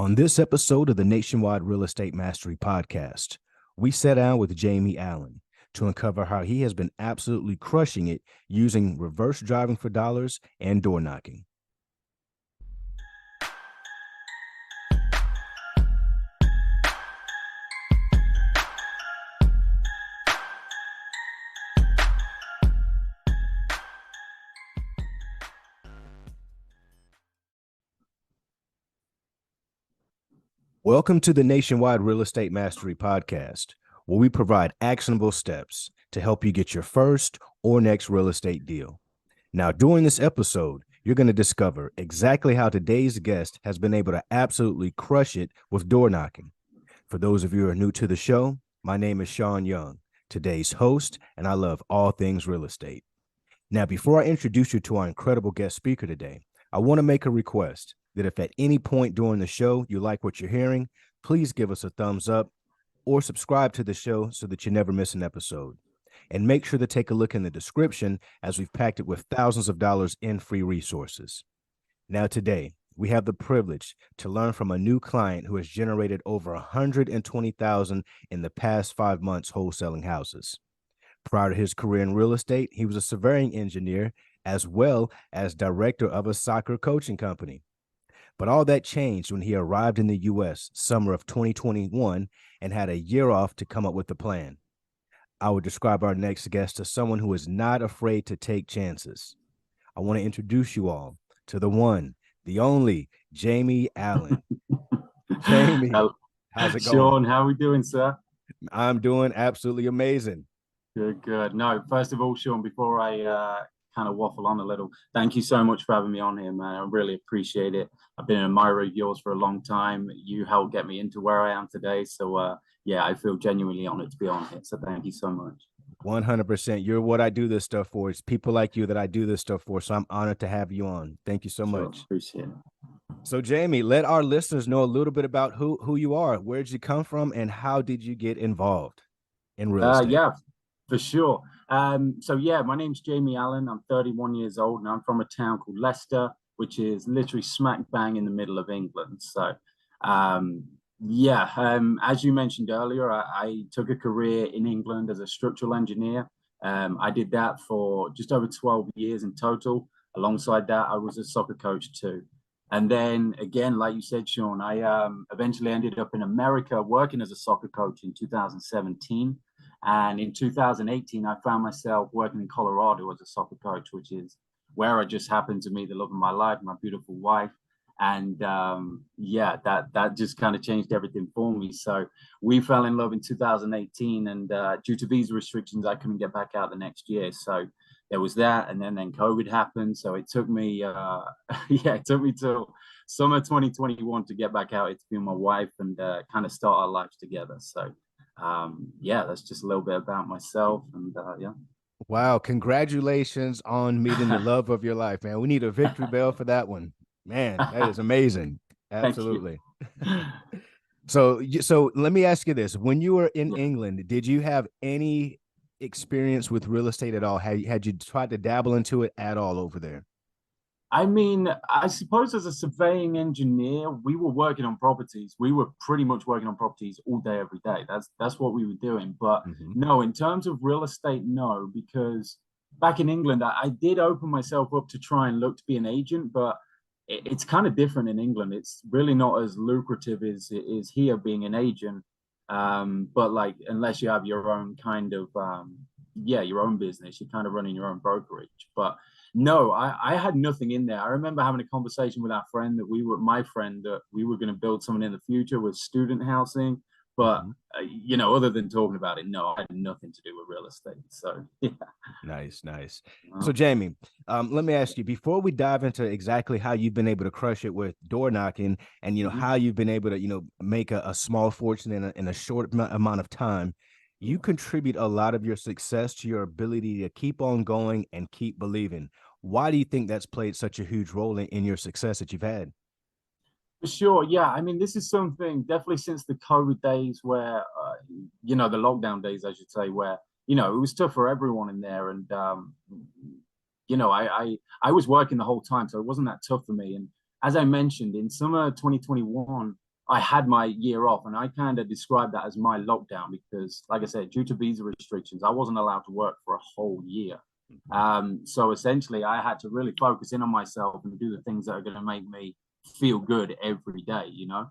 On this episode of the Nationwide Real Estate Mastery Podcast, we sat down with Jamie Allen to uncover how he has been absolutely crushing it using reverse driving for dollars and door knocking. Welcome to the Nationwide Real Estate Mastery Podcast, where we provide actionable steps to help you get your first or next real estate deal. Now, during this episode, you're going to discover exactly how today's guest has been able to absolutely crush it with door knocking. For those of you who are new to the show, my name is Shaun Young, today's host, and I love all things real estate. Now, before I introduce you to our incredible guest speaker today, I want to make a request that if at any point during the show you like what you're hearing, please give us a thumbs up or subscribe to the show so that you never miss an episode. And make sure to take a look in the description as we've packed it with thousands of dollars in free resources. Now today, we have the privilege to learn from a new client who has generated over $120,000 in the past 5 months wholesaling houses. Prior to his career in real estate, he was a surveying engineer as well as director of a soccer coaching company. But all that changed when he arrived in the U.S. summer of 2021 and had a year off to come up with a plan. I would describe our next guest as someone who is not afraid to take chances. I want to introduce you all to the one, the only, Jamie Allen. Jamie, how's it going? Shaun, how are we doing, sir? I'm doing absolutely amazing. Good. No, first of all, Shaun, before I kind of waffle on a little, thank you so much for having me on here, man. I really appreciate it. I've been an admirer of yours for a long time. You helped get me into where I am today. So, yeah, I feel genuinely honored to be on here. So thank you so much. 100%. You're what I do this stuff for. It's people like you that I do this stuff for. So I'm honored to have you on. Thank you so much. Appreciate it. So, Jamie, let our listeners know a little bit about who you are. Where did you come from and how did you get involved in real estate? Yeah, for sure. So yeah, my name's Jamie Allen. I'm 31 years old and I'm from a town called Leicester, which is literally smack bang in the middle of England. So as you mentioned earlier, I took a career in England as a structural engineer. I did that for just over 12 years in total. Alongside that, I was a soccer coach too. And then again, like you said, Shaun, I eventually ended up in America working as a soccer coach in 2017. And in 2018, I found myself working in Colorado as a soccer coach, which is where I just happened to meet the love of my life, my beautiful wife. And that just kind of changed everything for me. So we fell in love in 2018, and due to visa restrictions, I couldn't get back out the next year. So there was that, and then COVID happened. So it took me, it took me till summer 2021 to get back out here to be with my wife and kind of start our lives together. So that's just a little bit about myself, and Wow, congratulations on meeting the love of your life, man. We need a victory bell for that one. Man, that is amazing. Absolutely. So let me ask you this. When you were in England, did you have any experience with real estate at all? Had you tried to dabble into it at all over there? I mean, I suppose as a surveying engineer, we were working on properties. We were pretty much working on properties all day, every day. That's what we were doing. But no, in terms of real estate, no, because back in England, I did open myself up to try and look to be an agent, but it's kind of different in England. It's really not as lucrative as it is here being an agent. But like, unless you have your own kind of, your own business, you're kind of running your own brokerage. But no, I had nothing in there. I remember having a conversation with our friend that we were going to build something in the future with student housing. But, other than talking about it, no, I had nothing to do with real estate. So, yeah. Nice. So, Jamie, let me ask you, before we dive into exactly how you've been able to crush it with door knocking and, how you've been able to, make a small fortune in a short amount of time, you contribute a lot of your success to your ability to keep on going and keep believing. Why do you think that's played such a huge role in your success that you've had? For sure. Yeah. I mean, this is something definitely since the COVID days where, the lockdown days, I should say, where, it was tough for everyone in there. And, I was working the whole time, so it wasn't that tough for me. And as I mentioned, in summer 2021, I had my year off, and I kind of described that as my lockdown because, like I said, due to visa restrictions, I wasn't allowed to work for a whole year. So essentially, I had to really focus in on myself and do the things that are going to make me feel good every day, you know?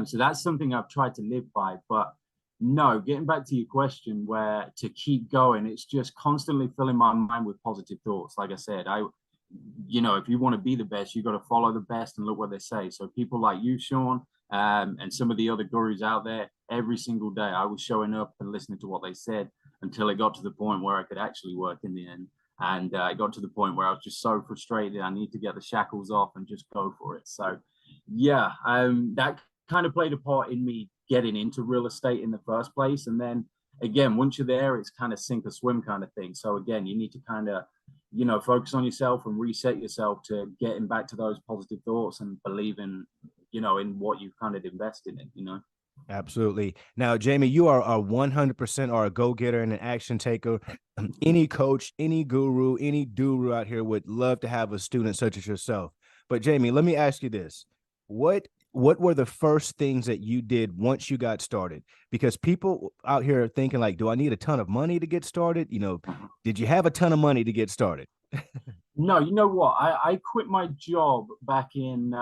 So that's something I've tried to live by. But no, getting back to your question, where to keep going, it's just constantly filling my mind with positive thoughts. Like I said, if you want to be the best, you got to follow the best and look what they say. So people like you, Shaun, and some of the other gurus out there, every single day I was showing up and listening to what they said until it got to the point where I could actually work in the end. And it got to the point where I was just so frustrated. I need to get the shackles off and just go for it. So, yeah, that kind of played a part in me getting into real estate in the first place. And then again, once you're there, it's kind of sink or swim kind of thing. So again, you need to kind of focus on yourself and reset yourself to getting back to those positive thoughts and believing, in what you've kind of invested in. Absolutely. Now, Jamie, you are a 100% are a go-getter and an action taker. Any coach, any guru, any guru out here would love to have a student such as yourself. But Jamie, let me ask you this. What were the first things that you did once you got started? Because people out here are thinking like, do I need a ton of money to get started? Did you have a ton of money to get started? No, you know what? I quit my job back in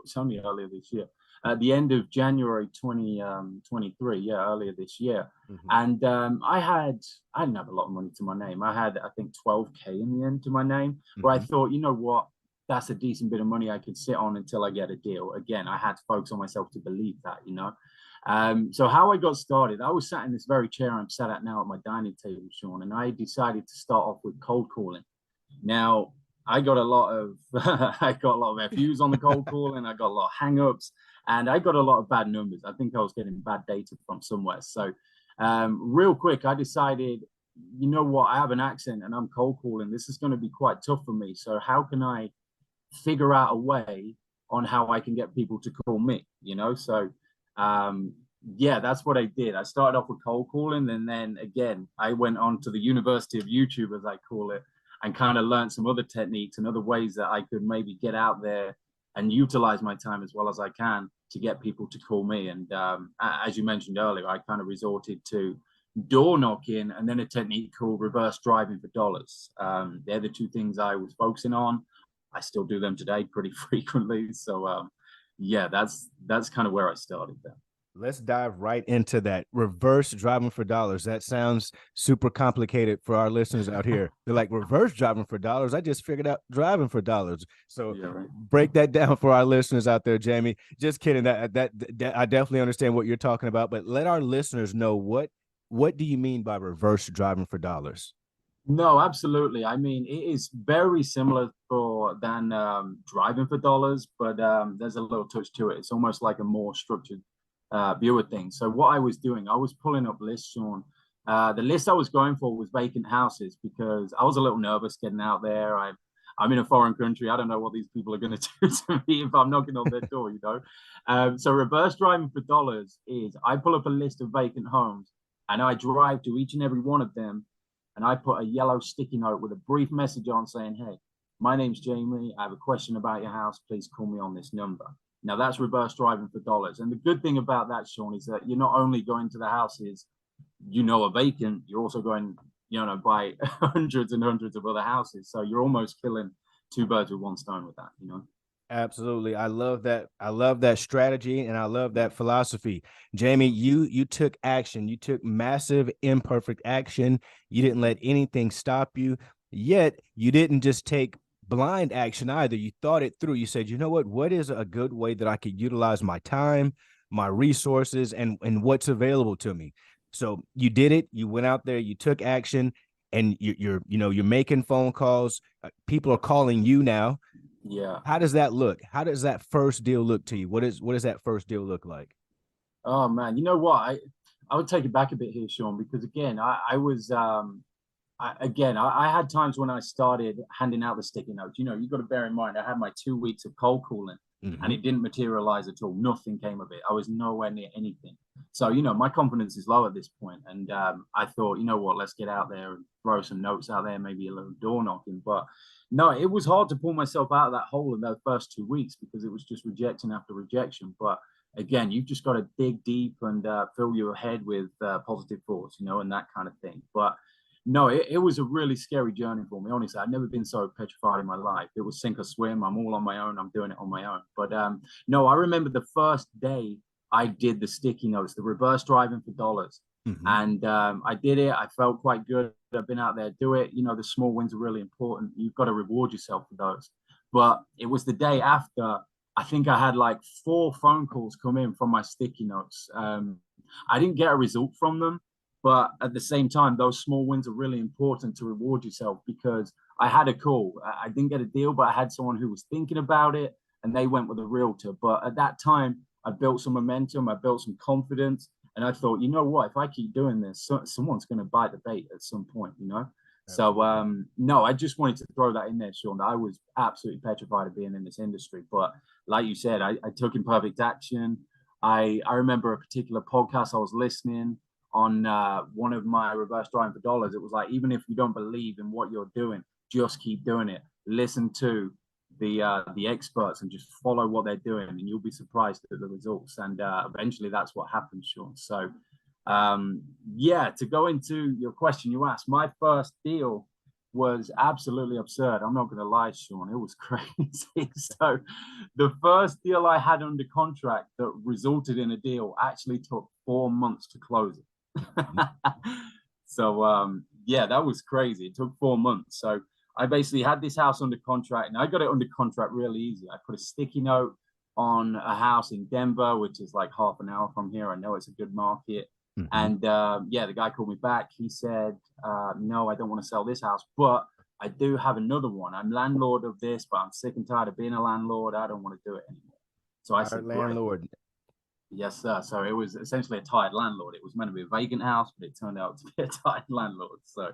it's only earlier this year, at the end of January 2023. Yeah, earlier this year. Mhm. And I didn't have a lot of money to my name. I had, I think, 12K in the end to my name, where I Mhm. thought, you know what? That's a decent bit of money I could sit on until I get a deal. Again, I had to focus on myself to believe that. So how I got started, I was sat in this very chair I'm sat at now at my dining table, Shaun, and I decided to start off with cold calling. Now, I got a lot of I got a lot of FUs on the cold call, and I got a lot of hangups, and I got a lot of bad numbers. I think I was getting bad data from somewhere. So, real quick, I decided, you know what, I have an accent and I'm cold calling. This is going to be quite tough for me. So, how can I figure out a way on how I can get people to call me? So, um, yeah, that's what I did. I started off with cold calling, and then again, I went on to the University of YouTube, as I call it, and kind of learned some other techniques and other ways that I could maybe get out there and utilize my time as well as I can to get people to call me. And as you mentioned earlier, I kind of resorted to door knocking and then a technique called reverse driving for dollars. They're the two things I was focusing on. I still do them today pretty frequently. So yeah, that's kind of where I started there. Let's dive right into that. Reverse driving for dollars. That sounds super complicated for our listeners out here. They're like, reverse driving for dollars. I just figured out driving for dollars. So Yeah, right. break that down for our listeners out there, Jamie. Just kidding. That I definitely understand what you're talking about, but let our listeners know what do you mean by reverse driving for dollars? No, absolutely. I mean, it is very similar than driving for dollars, but there's a little touch to it. It's almost like a more structured view of things. So what I was doing, I was pulling up lists, Shaun. The list I was going for was vacant houses because I was a little nervous getting out there. I'm in a foreign country. I don't know what these people are going to do to me if I'm knocking on their door. So reverse driving for dollars is I pull up a list of vacant homes and I drive to each and every one of them, and I put a yellow sticky note with a brief message on saying, hey, my name's Jamie. I have a question about your house. Please call me on this number. Now that's reverse driving for dollars. And the good thing about that, Shaun, is that you're not only going to the houses are vacant, you're also going, by hundreds and hundreds of other houses. So you're almost killing two birds with one stone with that. Absolutely. I love that. I love that strategy and I love that philosophy. Jamie, you took action. You took massive imperfect action. You didn't let anything stop you. Yet you didn't just take blind action either. You thought it through. You said, "You know what is a good way that I could utilize my time, my resources and what's available to me?" So you did it. You went out there, you took action, and you're making phone calls. People are calling you now. Yeah. How does that look? How does that first deal look to you? What does that first deal look like? Oh man, you know what? I would take it back a bit here, Shaun, because again, I was I had times when I started handing out the sticky notes. You got to bear in mind, I had my 2 weeks of cold calling and Mm-hmm. it didn't materialize at all. Nothing came of it. I was nowhere near anything. So, my confidence is low at this point. And I thought, you know what, let's get out there and throw some notes out there, maybe a little door knocking. But no, it was hard to pull myself out of that hole in those first 2 weeks because it was just rejection after rejection. But again, you've just got to dig deep and fill your head with positive thoughts, and that kind of thing. But no, it was a really scary journey for me. Honestly, I've never been so petrified in my life. It was sink or swim. I'm all on my own. I'm doing it on my own. But no, I remember the first day I did the sticky notes, the reverse driving for dollars. Mm-hmm. And I did it. I felt quite good. I've been out there, do it. The small wins are really important. You've got to reward yourself for those. But it was the day after, I think I had like 4 phone calls come in from my sticky notes. I didn't get a result from them, but at the same time, those small wins are really important to reward yourself, because I had a call. I didn't get a deal, but I had someone who was thinking about it and they went with a realtor. But at that time, I built some momentum, I built some confidence. And I thought, you know what, if I keep doing this, someone's going to bite the bait at some point. So, no, I just wanted to throw that in there, Shaun, that I was absolutely petrified of being in this industry. But like you said, I took imperfect action. I remember a particular podcast I was listening on one of my reverse driving for dollars. It was like, even if you don't believe in what you're doing, just keep doing it. Listen to the experts and just follow what they're doing, and you'll be surprised at the results. And eventually that's what happened, Shaun. So yeah, to go into your question you asked, my first deal was absolutely absurd. I'm not going to lie, Shaun, it was crazy. So the first deal I had under contract that resulted in a deal actually took 4 months to close it. So yeah, that was crazy. It took 4 months. So I basically had this house under contract, and I got it under contract really easy. I put a sticky note on a house in Denver, which is like half an hour from here. I know it's a good market. Mm-hmm. And yeah, the guy called me back. He said, no, I don't want to sell this house, but I do have another one. I'm landlord of this, but I'm sick and tired of being a landlord. I don't want to do it anymore. So I said, landlord. Yes, sir. So it was essentially a tired landlord. It was meant to be a vacant house, but it turned out to be a tired landlord. So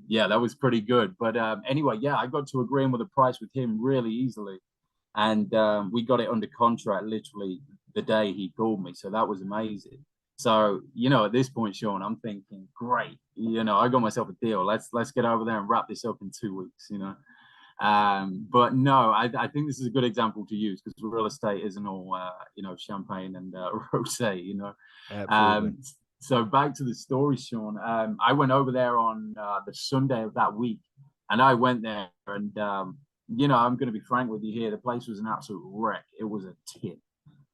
yeah, that was pretty good. But anyway, yeah, I got to agreeing with a price with him really easily. And we got it under contract literally the day he called me. So that was amazing. So, at this point, Shaun, I'm thinking, great, I got myself a deal. Let's get over there and wrap this up in 2 weeks. But no, I think this is a good example to use, because real estate isn't all, champagne and rosé. Absolutely. So back to the story, Shaun. I went over there on the Sunday of that week, and I went there, and I'm going to be frank with you here. The place was an absolute wreck. It was a tip.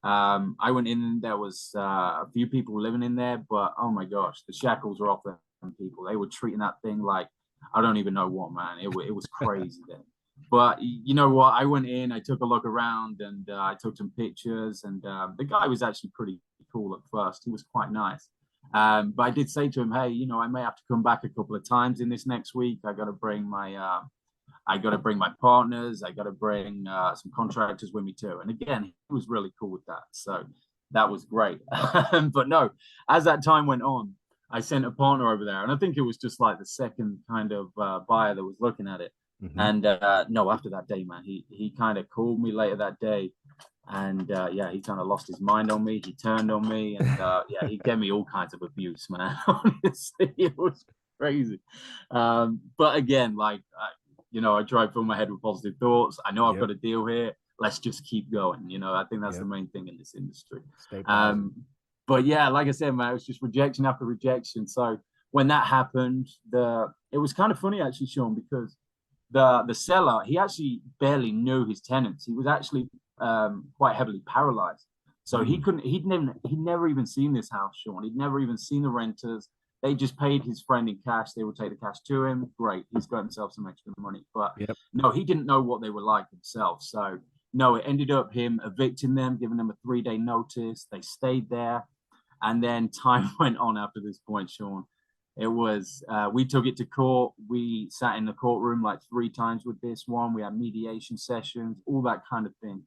I went in. There was a few people living in there, but oh my gosh, the shackles were off them people. They were treating that thing like I don't even know what, man. It was crazy then. But you know what? I went in, I took a look around, and I took some pictures. And the guy was actually pretty cool at first. He was quite nice. But I did say to him, hey, I may have to come back a couple of times in this next week. I got to bring my partners. I got to bring some contractors with me too. And again, he was really cool with that. So that was great. But no, as that time went on, I sent a partner over there, and I think it was just like the second kind of buyer that was looking at it. Mm-hmm. And no, after that day, man, he kind of called me later that day, and yeah, he kind of lost his mind on me. He turned on me, and yeah, he gave me all kinds of abuse, man. Honestly, it was crazy. But again, like I try to fill my head with positive thoughts. I know I've got a deal here. Let's just keep going. I think that's the main thing in this industry. Stay positive. But yeah, like I said, man, it was just rejection after rejection. So when that happened, it was kind of funny actually, Shaun, because the seller, he actually barely knew his tenants. He was actually quite heavily paralyzed. So he couldn't, he'd never even seen this house, Shaun. He'd never even seen the renters. They just paid his friend in cash. They would take the cash to him. Great. He's got himself some extra money. But no, he didn't know what they were like himself. So no, it ended up him evicting them, giving them a 3-day notice. They stayed there. And then time went on after this point, Shaun. It was, we took it to court. We sat in the courtroom like 3 times with this one. We had mediation sessions, all that kind of thing.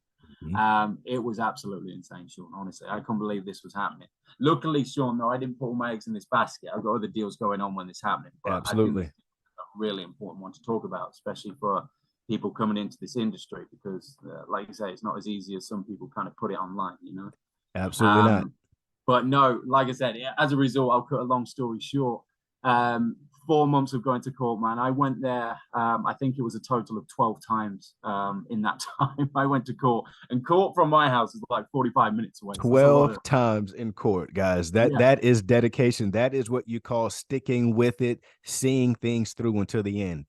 It was absolutely insane, Shaun. Honestly, I couldn't believe this was happening. Luckily, Shaun, though, I didn't put all my eggs in this basket. I've got other deals going on when this happening. But absolutely, I think it's a really important one to talk about, especially for people coming into this industry, because, like you say, it's not as easy as some people kind of put it online. Absolutely not. But no, like I said, as a result, I'll cut a long story short. 4 months of going to court, man. I went there. I think it was a total of 12 times in that time. I went to court, and court from my house is like 45 minutes away. So that's a lot 12 of, times in court, guys. That yeah. that is dedication. That is what you call sticking with it, seeing things through until the end.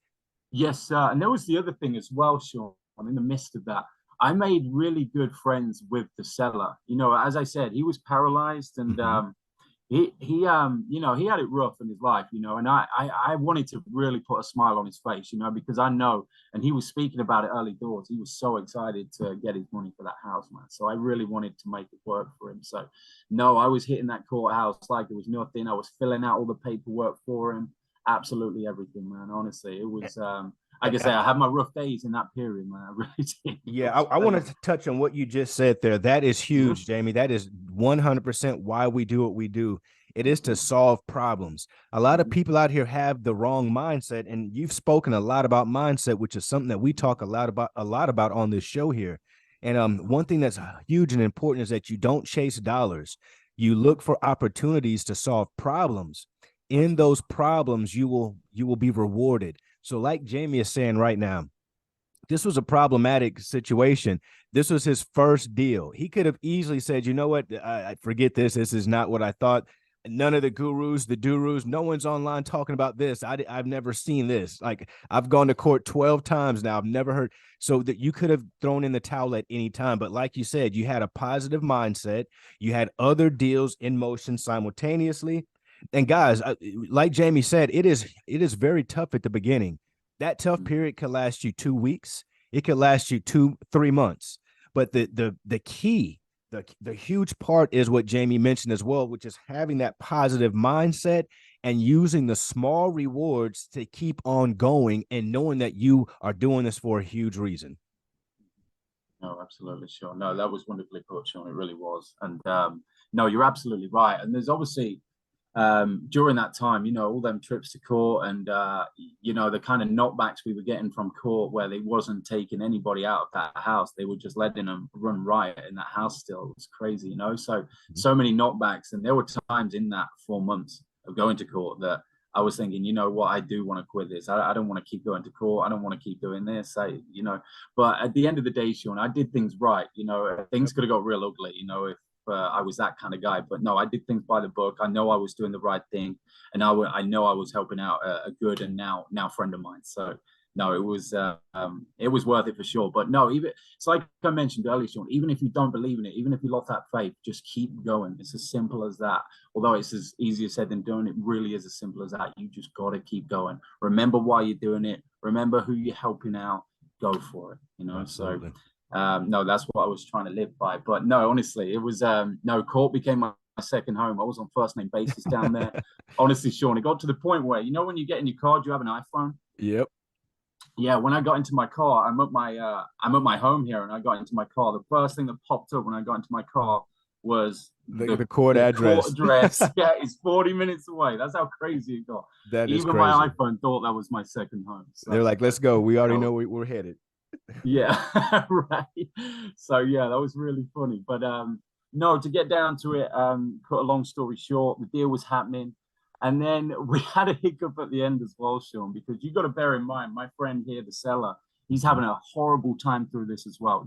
Yes, and there was the other thing as well, Sean. In the midst of that, I made really good friends with the seller. You know, as I said, he was paralyzed, and Mhm. he had it rough in his life, and I wanted to really put a smile on his face, because I know, and he was speaking about it early doors. He was so excited to get his money for that house, man. So I really wanted to make it work for him. So no, I was hitting that courthouse like it was nothing. I was filling out all the paperwork for him, absolutely everything, man. Honestly, it was like I say, I had my rough days in that period, man. I really did. Yeah, I wanted to touch on what you just said there. That is Yeah. huge, Jamie. That is 100% why we do what we do. It is to solve problems. A lot of people out here have the wrong mindset, and you've spoken a lot about mindset, which is something that we talk a lot about on this show here. And one thing that's huge and important is that you don't chase dollars. You look for opportunities to solve problems. In those problems, you will be rewarded. So, like Jamie is saying right now, this was a problematic situation. This was his first deal. He could have easily said, you know what, I forget this. This is not what I thought. None of the gurus, the durus, no one's online talking about this. I've never seen this. Like, I've gone to court 12 times now. I've never heard. So that you could have thrown in the towel at any time. But like you said, you had a positive mindset. You had other deals in motion simultaneously. And guys, like Jamie said, it is very tough at the beginning. That tough period could last you 2 weeks. It could last you 2-3 months. But the key, the huge part is what Jamie mentioned as well, which is having that positive mindset and using the small rewards to keep on going and knowing that you are doing this for a huge reason. No, absolutely, sure. No, that was wonderfully put, Sean. It really was. And no, you're absolutely right. And there's obviously during that time, all them trips to court and the kind of knockbacks we were getting from court where they wasn't taking anybody out of that house. They were just letting them run riot in that house still. It was crazy, So many knockbacks. And there were times in that 4 months of going to court that I was thinking, you know what, I do want to quit this. I don't want to keep going to court. I don't want to keep doing this. But at the end of the day, Sean, I did things right. Things could have got real ugly, if I was that kind of guy. But no, I did things by the book. I know I was doing the right thing, and I know I was helping out a good and now friend of mine. So no, it was worth it for sure. But no, even it's like I mentioned earlier, Sean. Even if you don't believe in it, even if you lost that faith, just keep going. It's as simple as that. Although it's as easier said than done, it really is as simple as that. You just got to keep going. Remember why you're doing it. Remember who you're helping out. Go for it. Absolutely. So no, that's what I was trying to live by. But no, honestly, it was no, court became my second home. I was on first name basis down there. Honestly, Sean, it got to the point where when you get in your car, do you have an iPhone? Yep. Yeah, when I got into my car, I'm at my home here, and I got into my car. The first thing that popped up when I got into my car was The court the court address. address. Yeah, it's 40 minutes away. That's how crazy it got. That is Even crazy. my iPhone thought that was my second home. They're So like, let's go. We already know where we're headed. yeah, right. So yeah, that was really funny. But no, to get down to it, cut a long story short, the deal was happening. And then we had a hiccup at the end as well, Sean, because you got to bear in mind, my friend here, the seller, he's having a horrible time through this as well.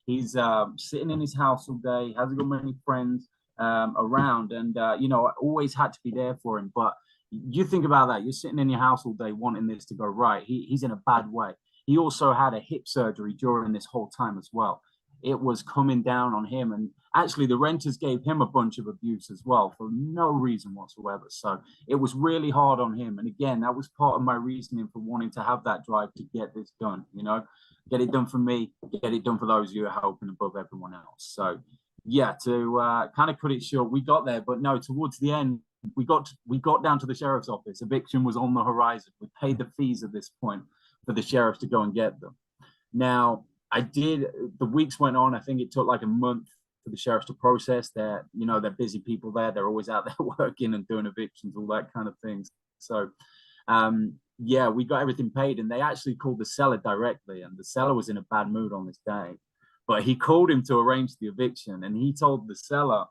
He's sitting in his house all day, hasn't got many friends around, and I always had to be there for him. But you think about that, you're sitting in your house all day wanting this to go right. He's in a bad way. He also had a hip surgery during this whole time as well. It was coming down on him. And actually, the renters gave him a bunch of abuse as well for no reason whatsoever. So it was really hard on him. And again, that was part of my reasoning for wanting to have that drive to get this done, get it done for me, get it done for those who are helping above everyone else. So, yeah, to kind of cut it short, we got there. But no, towards the end, we got down to the sheriff's office. Eviction was on the horizon. We paid the fees at this point for the sheriffs to go and get them. Now, the weeks went on. I think it took like a month for the sheriffs to process. They're busy people there. They're always out there working and doing evictions, all that kind of things. So, yeah, we got everything paid, and they actually called the seller directly, and the seller was in a bad mood on this day. But he called him to arrange the eviction, and he told the seller,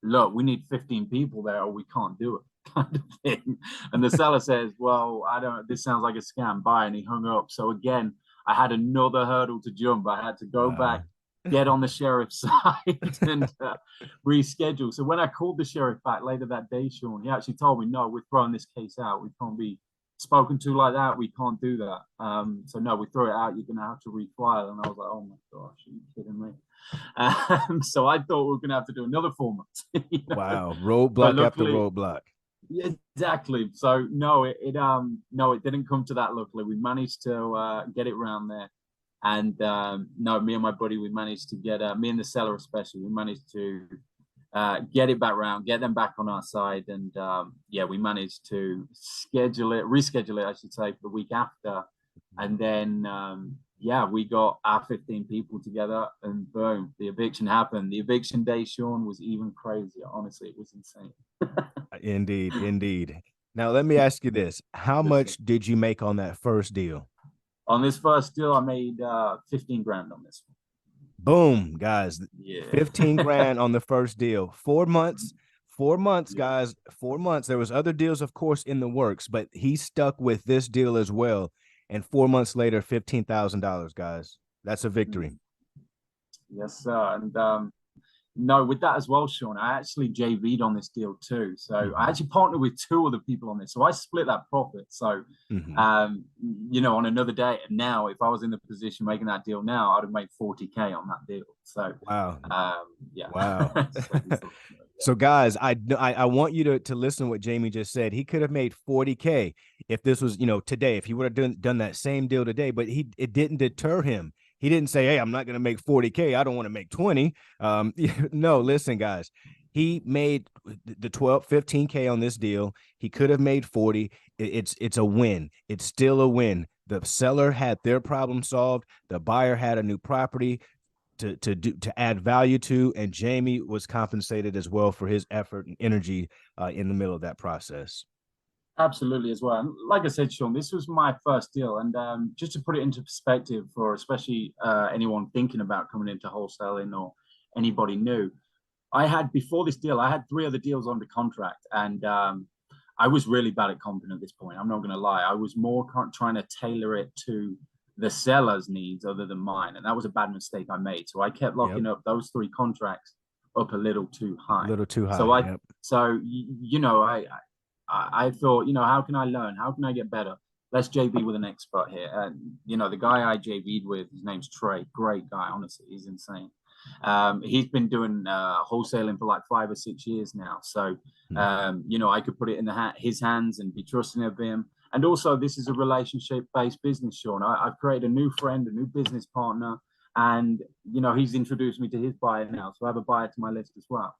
look, we need 15 people there or we can't do it. kind of thing. And the seller says, well, this sounds like a scam, buy. And he hung up. So again, I had another hurdle to jump. I had to go back, Wow. get on the sheriff's side and reschedule. So when I called the sheriff back later that day, Shaun, he actually told me, no, we're throwing this case out. We can't be spoken to like that. We can't do that. So no, we throw it out. You're going to have to refile. And I was like, oh my gosh, are you kidding me? So I thought we were going to have to do another 4 months. Wow. But Roadblock after luckily, roadblock. yeah, exactly. So no, no, it didn't come to that. Luckily, we managed to get it round there, and no, me and my buddy, we managed to get me and the seller especially, we managed to get it back round, get them back on our side, and yeah, we managed to reschedule it, I should say, for the week after, and then yeah, we got our 15 people together, and boom, the eviction happened. The eviction day, Shaun, was even crazier. Honestly, it was insane. Indeed, indeed. Now let me ask you this: how Yes, sir. much did you make on that first deal? On this first deal, I made 15 grand on this Boom, guys. one. Yeah. 15 grand on the first deal. 4 months. 4 months, Yeah. guys. 4 months. There was other deals, of course, in the works, but he stuck with this deal as well. And 4 months later, $15,000, guys. That's a victory. Yes, sir. And no, with that as well, Shaun, I actually JV'd on this deal too. So I actually partnered with two other people on this. So I split that profit. So, Mm-hmm. on another day, now if I was in the position making that deal now, I'd have made 40K on that deal. So, Wow. yeah. Wow. So, So, guys, I want you to listen to what Jamie just said. He could have made 40K if this was, today, if he would have done that same deal today, but it didn't deter him. He didn't say, hey, I'm not going to make 40K. I don't want to make 20. No, listen, guys. He made the 15K on this deal. He could have made 40. It's a win. It's still a win. The seller had their problem solved. The buyer had a new property to add value to, and Jamie was compensated as well for his effort and energy in the middle of that process. absolutely as well. And like I said, Shaun, this was my first deal. And just to put it into perspective for especially anyone thinking about coming into wholesaling or anybody new, before this deal, I had 3 other deals under contract. And I was really bad at comping at this point. I'm not going to lie. I was more trying to tailor it to the seller's needs other than mine. And that was a bad mistake I made. So I kept Yep. locking up those 3 contracts up a little too A high. little too So high. Yep. I thought, how can I learn? How can I get better? Let's JV with an expert here. And, the guy I JV'd with, his name's Trey. Great guy, honestly. He's insane. He's been doing wholesaling for like 5 or 6 years now. So, I could put it in his hands and be trusting of him. And also, this is a relationship-based business, Shaun. I've created a new friend, a new business partner, and he's introduced me to his buyer now. So I have a buyer to my list as well.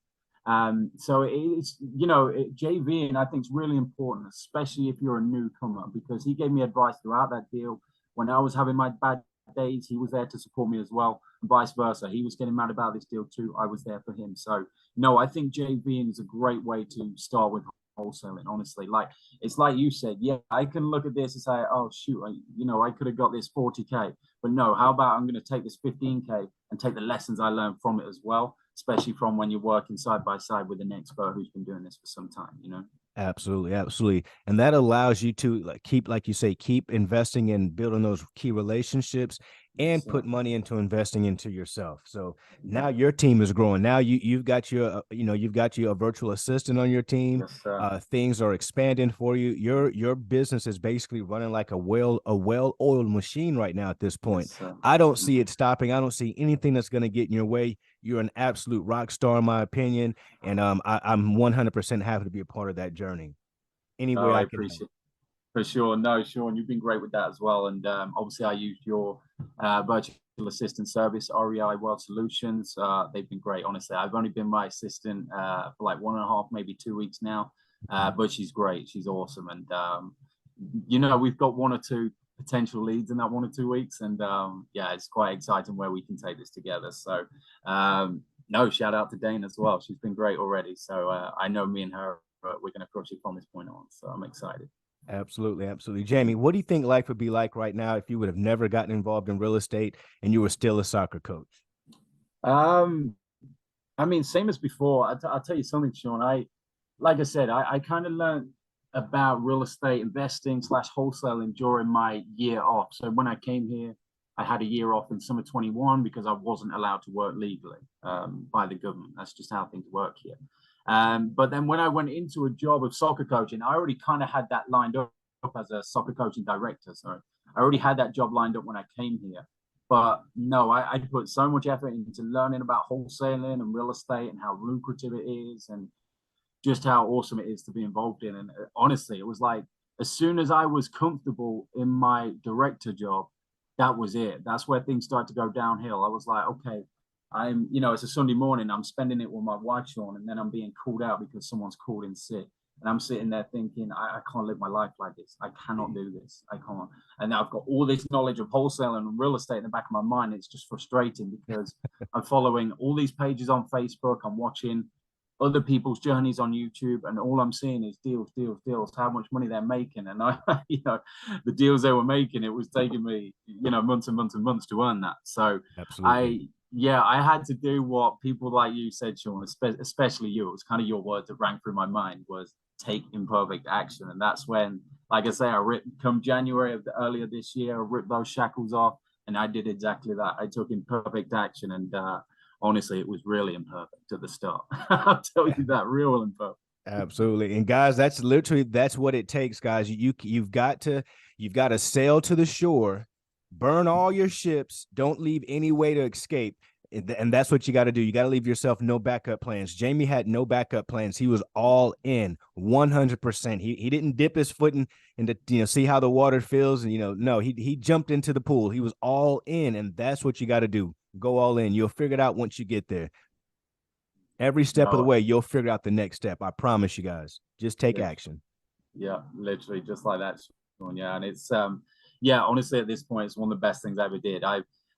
So it's JV, and I think it's really important, especially if you're a newcomer, because he gave me advice throughout that deal. When I was having my bad days, he was there to support me as well, and vice versa. He was getting mad about this deal too. I was there for him. So no, I think JV is a great way to start with wholesaling. Honestly, like it's like you said, yeah, I can look at this and say, oh shoot, I could have got this 40K, but no, how about I'm going to take this 15K and take the lessons I learned from it as well, especially from when you're working side by side with an expert who's been doing this for some time. Absolutely, absolutely. And that allows you to like you say, keep investing in building those key relationships and So, put money into investing into yourself. So now exactly. your team is growing. Now you've got you've got a virtual assistant on your team. Yes, sir. Things are expanding for you. Your business is basically running like a well-oiled machine right now at this Yes, point. sir. I don't see it stopping. I don't see anything that's going to get in your way. You're an absolute rock star, in my opinion. And I'm 100% happy to be a part of that journey. Any No, way I I can help. appreciate it. For sure. No, Shaun, you've been great with that as well. And obviously, I used your virtual assistant service, REI World Solutions. They've been great, honestly. I've only been my assistant for like 1.5, maybe 2 weeks now. But she's great. She's awesome. And, we've got 1 or 2 potential leads in that 1 or 2 weeks. And yeah, it's quite exciting where we can take this together. So, no, shout out to Dane as well. She's been great already. So I know me and her, we're going to crush it from this point on. So I'm excited. Absolutely, absolutely. Jamie, what do you think life would be like right now if you would have never gotten involved in real estate and you were still a soccer coach? Um, I mean, same as before. I'll tell you something, Shaun. like I said, I kind of learned about real estate investing slash wholesaling during my year off. So when I came here, I had a year off in summer 21 because I wasn't allowed to work legally by the government. That's just how things work here. But then when I went into a job of soccer coaching, I already kind of had that lined up as a soccer coaching director. Sorry, I already had that job lined up when I came here. But no, I put so much effort into learning about wholesaling and real estate and how lucrative it is and just how awesome it is to be involved in. And honestly, it was like as soon as I was comfortable in my director job, that was it. That's where things started to go downhill. I was like, okay, it's a Sunday morning. I'm spending it with my wife, Shaun, and then I'm being called out because someone's called in sick. And I'm sitting there thinking, I can't live my life like this. I cannot do this. I can't. And now I've got all this knowledge of wholesaling and real estate in the back of my mind. It's just frustrating because I'm following all these pages on Facebook. I'm watching other people's journeys on YouTube, and all I'm seeing is deals, deals, deals, how much money they're making. And the deals they were making, it was taking me, months and months and months to earn that. So Absolutely. I had to do what people like you said, Shaun, especially you. It was kind of your words that rang through my mind was take imperfect action. And that's when, like I say, come January of earlier this year, I ripped those shackles off and I did exactly that. I took imperfect action and, honestly, it was really imperfect at the start. I'll tell you that, real imperfect. Absolutely. And guys, that's what it takes, guys. You've got to sail to the shore, burn all your ships, don't leave any way to escape. And that's what you got to do. You got to leave yourself no backup plans. Jamie had no backup plans. He was all in 100%. He didn't dip his foot in to see how the water feels. And no, he jumped into the pool. He was all in, and that's what you got to do. Go all in. You'll figure it out once you get there. Every step of the No, way, you'll figure out the next step. I promise you guys. Just take action. yeah, literally just like that, Shaun. Yeah, and it's honestly, at this point, it's one of the best things I ever did.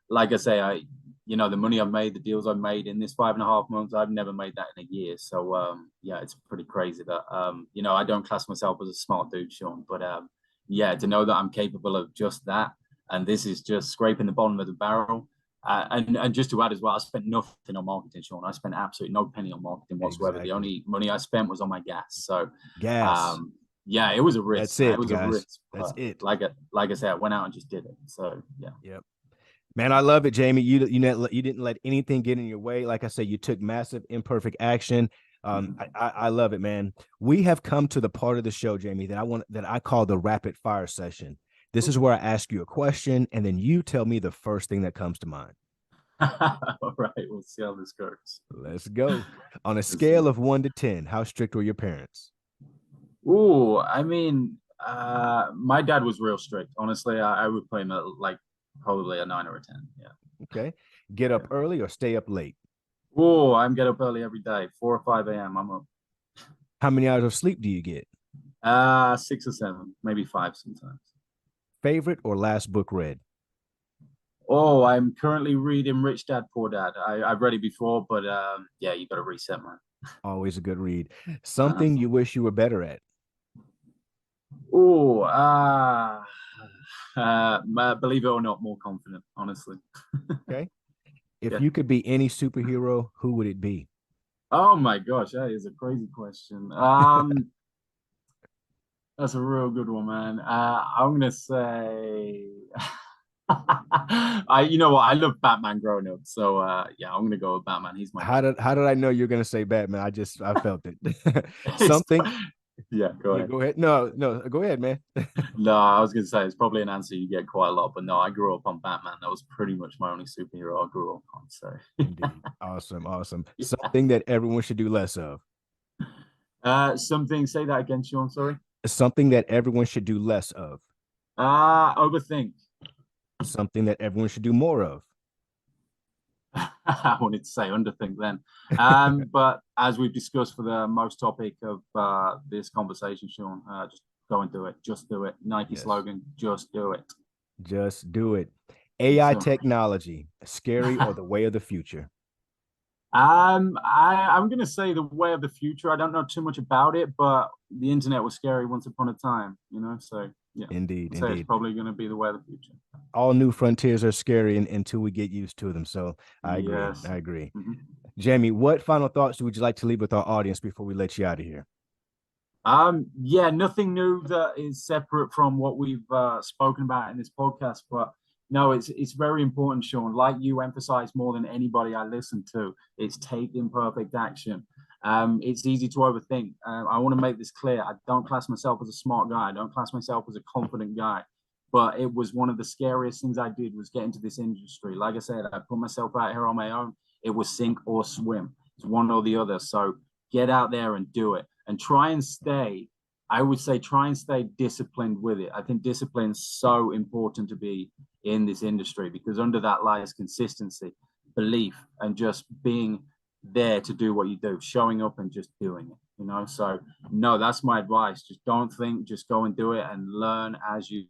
Like I say, the money I've made, the deals I've made in this 5.5 months, I've never made that in a year. So it's pretty crazy that I don't class myself as a smart dude, Shaun, but to know that I'm capable of just that, and this is just scraping the bottom of the barrel. And just to add as well, I spent nothing on marketing, Shaun. I spent absolutely no penny on marketing whatsoever. The Exactly. only money I spent was on my gas. So, Gas. it was a risk, That's man. It it, was a guys. risk, That's but it. like I said, I went out and just did it. So, yeah. Yep. Man, I love it, Jamie. You didn't let anything get in your way. Like I said, you took massive imperfect action. I love it, man. We have come to the part of the show, Jamie, that I call the rapid fire session. This is where I ask you a question, and then you tell me the first thing that comes to mind. All right, we'll see how this goes. Let's go. On a Let's see. scale of 1 to 10, how strict were your parents? Oh, I mean, my dad was real strict. Honestly, I would play him at like probably a 9 or a 10. Yeah. Okay. Get up Yeah. early or stay up late? Oh, I'm get up early every day, 4 or 5 a.m. I'm up. How many hours of sleep do you get? 6 or 7, maybe 5 sometimes. Favorite or last book read? Oh, I'm currently reading Rich Dad Poor Dad. I've read it before, but you got to reset, man. Always a good read. Uh, Something you wish you were better at? oh, believe it or not, more confident, honestly. Okay. If Yeah. you could be any superhero, who would it be? Oh my gosh, that is a crazy question. That's a real good one, man. I'm gonna say, you know what? I love Batman growing up, so I'm gonna go with Batman. He's my How hero. did how did I know you're gonna say Batman? I felt it. Something. Yeah, go Yeah, ahead. go ahead. No, no, go ahead, man. No, I was gonna say it's probably an answer you get quite a lot, but no, I grew up on Batman. That was pretty much my only superhero I grew up on. So, Indeed. Awesome, awesome. Something that everyone should do less of. something. Say that again, Shaun. Sorry. Something that everyone should do less of. Overthink. Something that everyone should do more of. I wanted to say underthink then. But as we've discussed for the most topic of this conversation, Shaun, just go and do it. Just do it. Nike Yes. slogan, just do it. Just do it. Yes, AI sir. technology, scary or the way of the future? I'm gonna say the way of the future. I don't know too much about it, but the internet was scary once upon a time, So yeah, Indeed, I'd say it's indeed. probably gonna be the way of the future. All new frontiers are scary until we get used to them. So I agree. Yes. I agree. Mhm. Jamie, what final thoughts would you like to leave with our audience before we let you out of here? Yeah, nothing new that is separate from what we've spoken about in this podcast, but no, it's very important, Shaun. Like you emphasize more than anybody I listen to, it's take imperfect action. It's easy to overthink. I want to make this clear. I don't class myself as a smart guy. I don't class myself as a confident guy. But it was one of the scariest things I did was get into this industry. Like I said, I put myself out here on my own. It was sink or swim. It's one or the other. So get out there and do it. And try and stay, I would say, try and stay disciplined with it. I think discipline is so important to be in this industry because under that lies consistency, belief, and just being there to do what you do, showing up and just doing it, you know? So, no, that's my advice. Just don't think, just go and do it and learn as you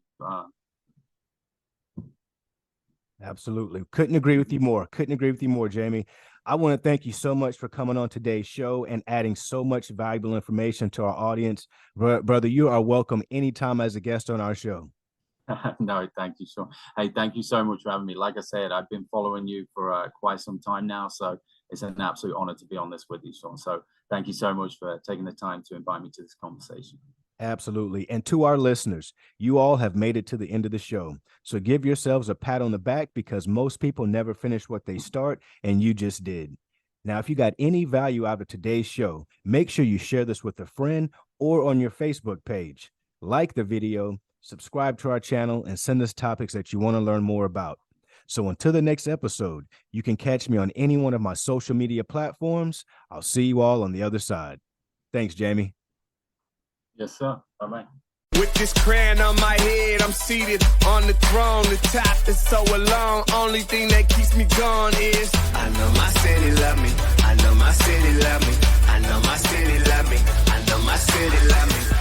Absolutely. Couldn't agree with you more. Couldn't agree with you more, Jamie. I want to thank you so much for coming on today's show and adding so much valuable information to our audience. Brother, you are welcome anytime as a guest on our show. No, thank you, Shaun. Hey, thank you so much for having me. Like I said, I've been following you for quite some time now, so it's an absolute honor to be on this with you, Shaun. So thank you so much for taking the time to invite me to this conversation. Absolutely. And to our listeners, you all have made it to the end of the show. So give yourselves a pat on the back because most people never finish what they start, and you just did. Now, if you got any value out of today's show, make sure you share this with a friend or on your Facebook page. Like the video, subscribe to our channel, and send us topics that you want to learn more about. So until the next episode, you can catch me on any one of my social media platforms. I'll see you all on the other side. Thanks, Jamie. Yes, sir. Bye-bye. With this crown on my head, I'm seated on the throne. The top is so alone. Only thing that keeps me going is I know my city love me. I know my city love me. I know my city love me. I know my city love me.